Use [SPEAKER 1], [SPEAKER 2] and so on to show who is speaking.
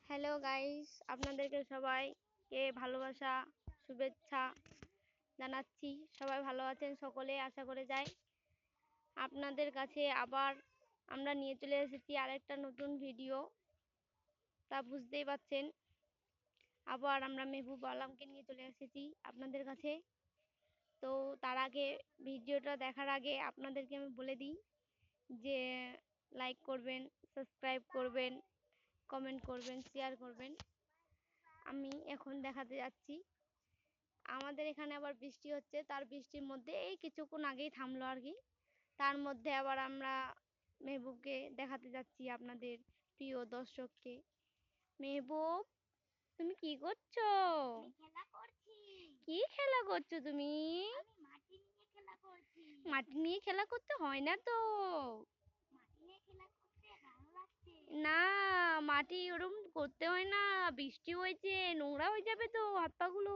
[SPEAKER 1] Hello guys, আপনাদেরকে সবাইকে ভালোবাসা শুভেচ্ছা জানাচ্ছি। সবাই ভালো আছেন সকলে, আশা করে যাই। আপনাদের কাছে আবার আমরা নিয়ে চলে এসেছি আরেকটা নতুন ভিডিও। তা বুঝতেই পাচ্ছেন, আবার আমরা মেহবুব আলমকে নিয়ে চলে এসেছি আপনাদের কাছে। তো তার আগে, ভিডিওটা দেখার আগে আপনাদেরকে আমি বলে দিই যে লাইক করবেন, সাবস্ক্রাইব করবেন, কমেন্ট করবেন, শেয়ার করবেন। আমি এখন দেখাতে যাচ্ছি আমাদের এখানে আবার বৃষ্টি হচ্ছে। তার বৃষ্টির মধ্যে এই কিছুক্ষণ আগেই থামলো আর কি। তার মধ্যে আবার আমরা মেহবুবকে দেখাতে যাচ্ছি আপনাদের প্রিয় দর্শককে। মেহবুব, তুমি কি করছো?
[SPEAKER 2] খেলা করছি।
[SPEAKER 1] কি খেলা করছো তুমি?
[SPEAKER 2] আমি মাটি নিয়ে খেলা করছি।
[SPEAKER 1] মাটি নিয়ে খেলা করতে হয় না তো।
[SPEAKER 2] মাটি নিয়ে খেলা করতে ভালো লাগছে।
[SPEAKER 1] না, মাটি ওরকম করতে হয় না। বৃষ্টি হয়েছে, নোংরা হয়ে যাবে তো হাত পা গুলো।